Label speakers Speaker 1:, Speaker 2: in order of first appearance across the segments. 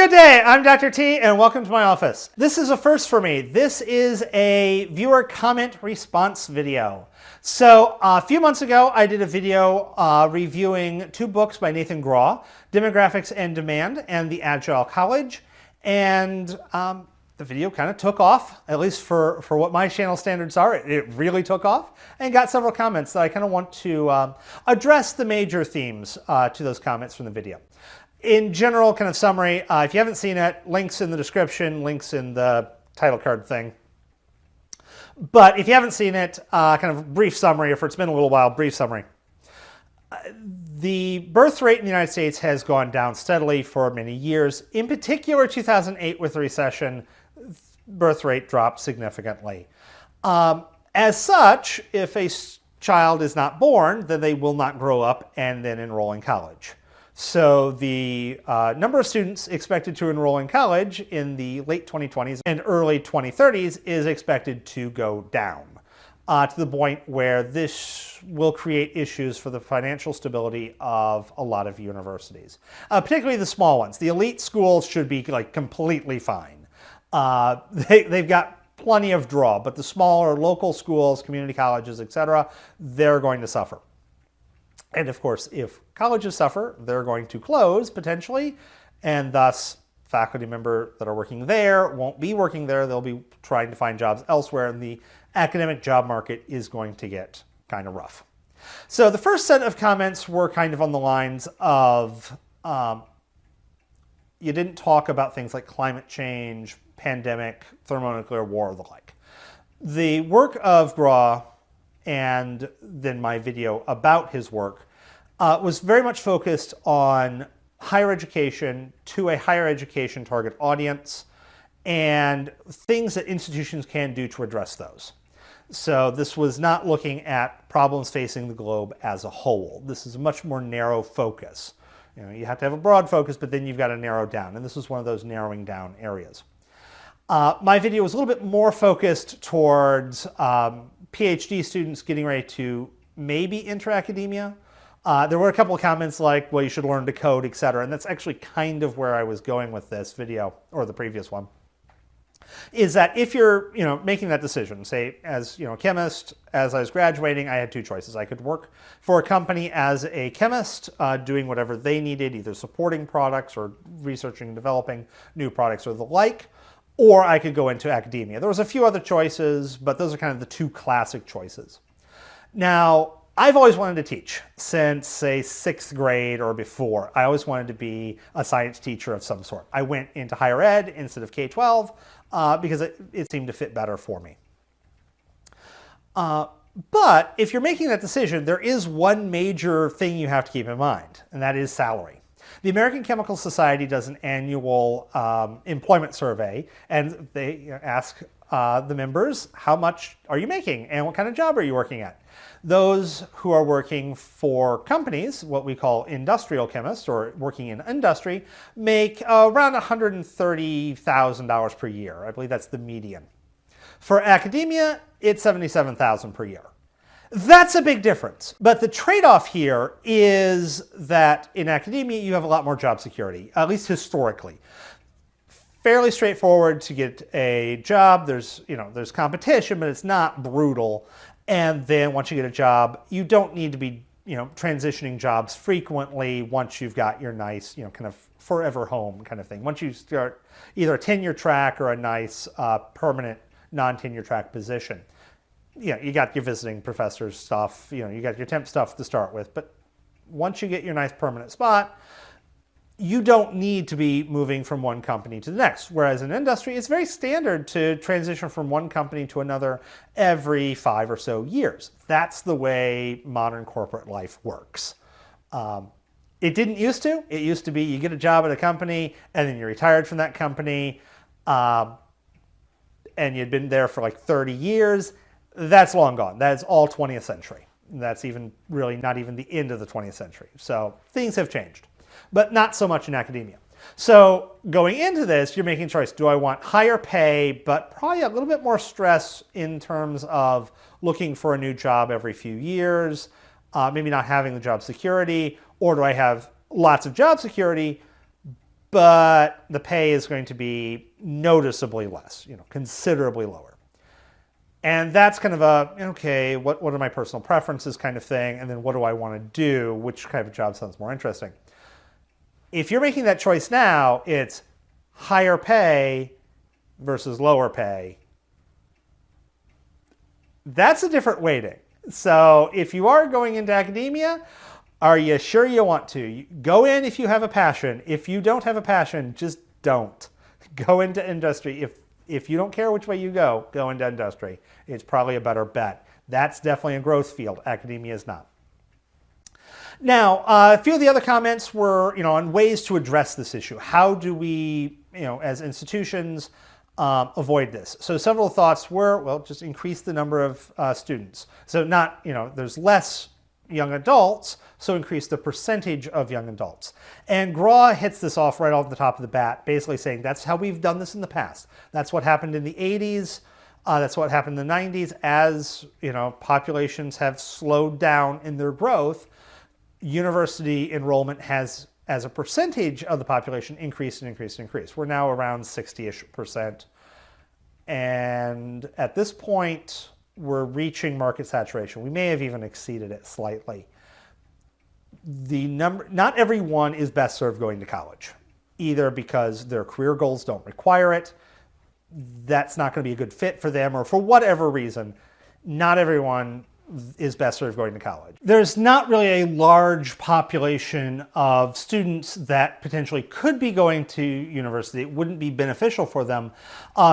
Speaker 1: Good day, I'm Dr. T and welcome to my office. This is a first for me. This is a viewer comment response video. So a few months ago, I did a video reviewing two books by Nathan D Grawe, Demographics and Demand and the Agile College. And the video kind of took off, at least for what my channel standards are. It really took off and got several comments that I kind of want to address the major themes to those comments from the video. In general, kind of summary, if you haven't seen it, links in the description, links in the title card thing. But if you haven't seen it, kind of brief summary, if it's been a little while, brief summary. The birth rate in the United States has gone down steadily for many years. In particular, 2008 with the recession, birth rate dropped significantly. As such, if a child is not born, then they will not grow up and then enroll in college. So the number of students expected to enroll in college in the late 2020s and early 2030s is expected to go down to the point where this will create issues for the financial stability of a lot of universities, particularly the small ones. The elite schools should be like completely fine. They've got plenty of draw, but the smaller local schools, community colleges, etc., they're going to suffer. And of course, if colleges suffer, they're going to close potentially, and thus faculty members that are working there won't be working there. They'll be trying to find jobs elsewhere, and the academic job market is going to get kind of rough. So the first set of comments were kind of on the lines of, you didn't talk about things like climate change, pandemic, thermonuclear war, or the like. The work of Grawe and then my video about his work was very much focused on higher education to a higher education target audience and things that institutions can do to address those. So this was not looking at problems facing the globe as a whole. This is a much more narrow focus. You know, you have to have a broad focus, but then you've got to narrow down, and this is one of those narrowing down areas. My video was a little bit more focused towards PhD students getting ready to maybe enter academia. There were a couple of comments like, well, you should learn to code, etc. And that's actually kind of where I was going with this video, or the previous one, is that if you're making that decision, say as a chemist, as I was graduating, I had two choices. I could work for a company as a chemist, doing whatever they needed, either supporting products or researching and developing new products or the like, or I could go into academia. There was a few other choices, but those are kind of the two classic choices. Now, I've always wanted to teach since, say, 6th grade or before. I always wanted to be a science teacher of some sort. I went into higher ed instead of K-12 because it seemed to fit better for me. But if you're making that decision, there is one major thing you have to keep in mind, and that is salary. The American Chemical Society does an annual employment survey, and they ask the members, how much are you making and what kind of job are you working at? Those who are working for companies, what we call industrial chemists or working in industry, make around $130,000 per year. I believe that's the median. For academia, it's $77,000 per year. That's a big difference. But the trade-off here is that in academia, you have a lot more job security, at least historically. Fairly straightforward to get a job. There's competition, but it's not brutal. And then once you get a job, you don't need to be, transitioning jobs frequently once you've got your nice, kind of forever home kind of thing. Once you start either a tenure track or a nice permanent non-tenure track position. You got your visiting professor stuff, you got your temp stuff to start with, but once you get your nice permanent spot, you don't need to be moving from one company to the next. Whereas in industry, it's very standard to transition from one company to another every 5 or so years. That's the way modern corporate life works. It didn't used to. It used to be you get a job at a company and then you're retired from that company and you'd been there for like 30 years. That's long gone. That's all 20th century. That's even really not even the end of the 20th century. So things have changed, but not so much in academia. So going into this, you're making a choice. Do I want higher pay, but probably a little bit more stress in terms of looking for a new job every few years, maybe not having the job security, or do I have lots of job security, but the pay is going to be noticeably less, considerably lower. And that's kind of a, okay, what are my personal preferences kind of thing, and then what do I want to do? Which kind of job sounds more interesting? If you're making that choice now, it's higher pay versus lower pay. That's a different weighting. So if you are going into academia, are you sure you want to? Go in if you have a passion. If you don't have a passion, just don't. Go into industry. If you don't care which way you go into industry. It's probably a better bet. That's definitely a growth field. Academia is not. Now, a few of the other comments were, on ways to address this issue. How do we, as institutions, avoid this? So several thoughts were, well, just increase the number of students. So not, there's less young adults, so increase the percentage of young adults. And Grawe hits this off right off the top of the bat, basically saying that's how we've done this in the past. That's what happened in the 80s. That's what happened in the 90s. As populations have slowed down in their growth, university enrollment has, as a percentage of the population, increased and increased and increased. We're now around 60-ish%. And at this point, we're reaching market saturation. We may have even exceeded it slightly. Not everyone is best served going to college, either because their career goals don't require it, that's not going to be a good fit for them, or for whatever reason, not everyone is best served going to college. There's not really a large population of students that potentially could be going to university. It wouldn't be beneficial for them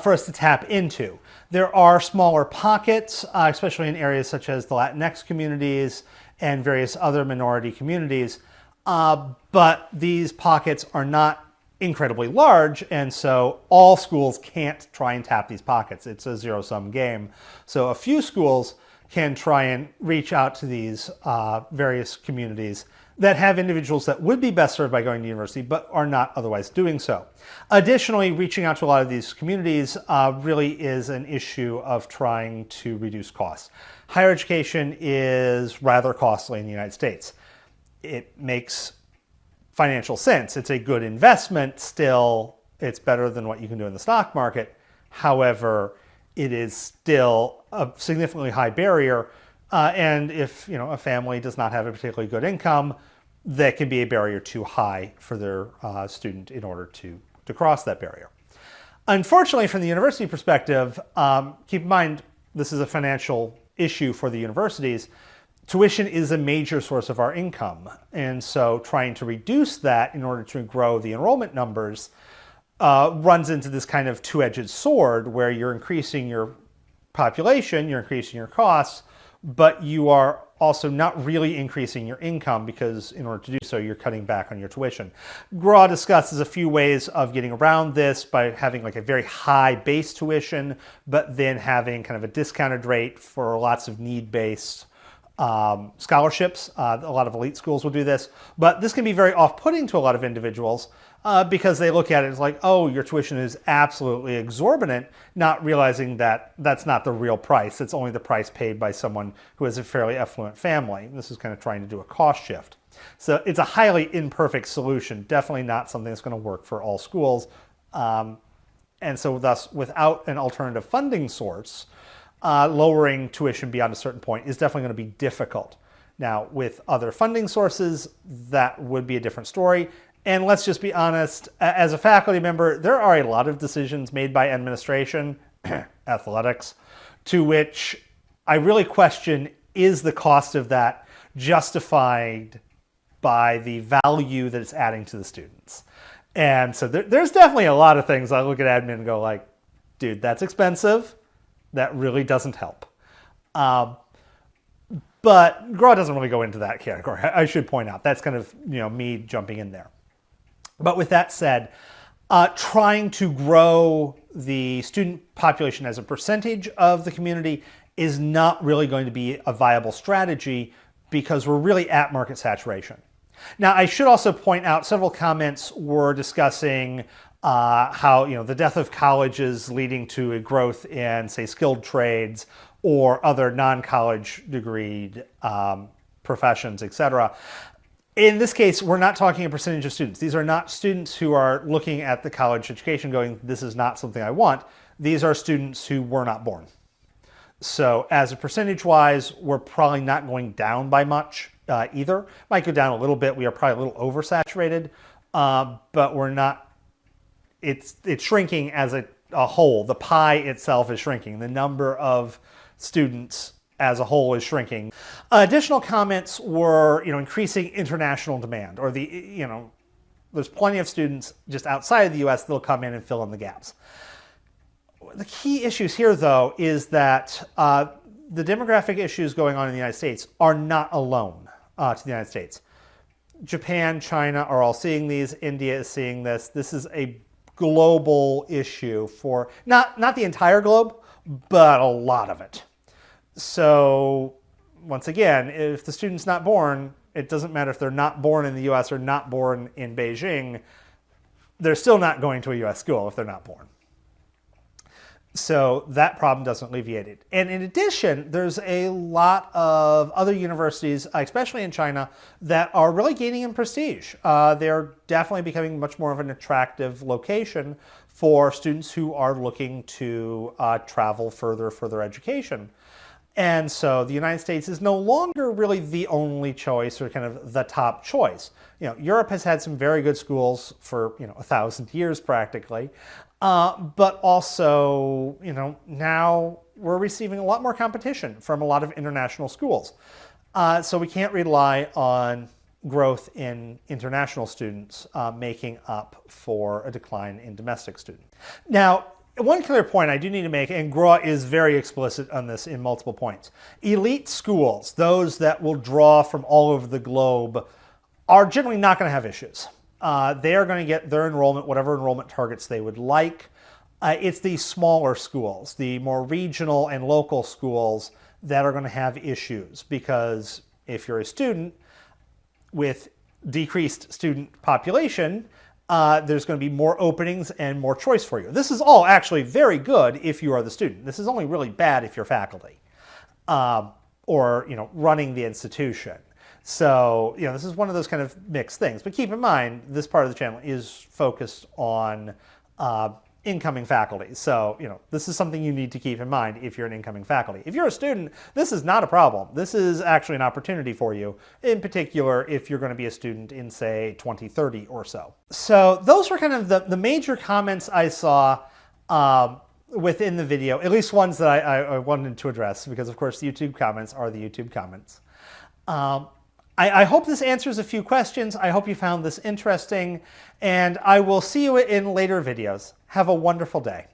Speaker 1: for us to tap into. There are smaller pockets, especially in areas such as the Latinx communities and various other minority communities, but these pockets are not incredibly large, and so all schools can't try and tap these pockets. It's a zero-sum game. So a few schools can try and reach out to these various communities that have individuals that would be best served by going to university but are not otherwise doing so. Additionally, reaching out to a lot of these communities really is an issue of trying to reduce costs. Higher education is rather costly in the United States. It makes financial sense. It's a good investment still. It's better than what you can do in the stock market. However, it is still a significantly high barrier. And if a family does not have a particularly good income, that can be a barrier too high for their student in order to cross that barrier. Unfortunately, from the university perspective, keep in mind this is a financial issue for the universities. Tuition is a major source of our income. And so trying to reduce that in order to grow the enrollment numbers runs into this kind of two-edged sword where you're increasing your population, you're increasing your costs, but you are also not really increasing your income because in order to do so, you're cutting back on your tuition. Grawe discusses a few ways of getting around this by having like a very high base tuition, but then having kind of a discounted rate for lots of need-based scholarships. A lot of elite schools will do this, but this can be very off-putting to a lot of individuals because they look at it as like, oh, your tuition is absolutely exorbitant, not realizing that that's not the real price. It's only the price paid by someone who has a fairly affluent family. This is kind of trying to do a cost shift. So it's a highly imperfect solution, definitely not something that's going to work for all schools. And so thus, without an alternative funding source, lowering tuition beyond a certain point is definitely going to be difficult. Now, with other funding sources, that would be a different story. And let's just be honest, as a faculty member, there are a lot of decisions made by administration, athletics, to which I really question, is the cost of that justified by the value that it's adding to the students? And so there's definitely a lot of things I look at admin and go like, dude, that's expensive. That really doesn't help. But Grawe doesn't really go into that category. I should point out that's kind of me jumping in there. But with that said, trying to grow the student population as a percentage of the community is not really going to be a viable strategy because we're really at market saturation. Now, I should also point out several comments were discussing how the death of colleges leading to a growth in, say, skilled trades or other non-college degreed professions, etc. In this case, we're not talking a percentage of students. These are not students who are looking at the college education going, this is not something I want. These are students who were not born. So as a percentage-wise, we're probably not going down by much either. Might go down a little bit. We are probably a little oversaturated, but we're not. It's shrinking as a whole. The pie itself is shrinking. The number of students as a whole is shrinking. Additional comments were, increasing international demand, or there's plenty of students just outside of the U.S. that'll come in and fill in the gaps. The key issues here, though, is that the demographic issues going on in the United States are not alone to the United States. Japan, China are all seeing these. India is seeing this. This is a global issue for not the entire globe, but a lot of it. So once again, if the student's not born, it doesn't matter if they're not born in the US or not born in Beijing, they're still not going to a US school if they're not born. So that problem doesn't alleviate it. And in addition, there's a lot of other universities, especially in China, that are really gaining in prestige. They're definitely becoming much more of an attractive location for students who are looking to travel further for their education. And so the United States is no longer really the only choice or kind of the top choice. Europe has had some very good schools for 1,000 years practically, but also now we're receiving a lot more competition from a lot of international schools. So we can't rely on growth in international students making up for a decline in domestic students. Now, one clear point I do need to make, and Grawe is very explicit on this in multiple points. Elite schools, those that will draw from all over the globe, are generally not going to have issues. They are going to get their enrollment, whatever enrollment targets they would like. It's the smaller schools, the more regional and local schools that are going to have issues, because if you're a student with decreased student population, there's going to be more openings and more choice for you. This is all actually very good if you are the student. This is only really bad if you're faculty or running the institution. So this is one of those kind of mixed things. But keep in mind, this part of the channel is focused on incoming faculty. So this is something you need to keep in mind if you're an incoming faculty. If you're a student, this is not a problem. This is actually an opportunity for you, in particular if you're going to be a student in, say, 2030 or so. So those were kind of the major comments I saw within the video, at least ones that I wanted to address, because of course the YouTube comments are the YouTube comments. I hope this answers a few questions. I hope you found this interesting, and I will see you in later videos. Have a wonderful day.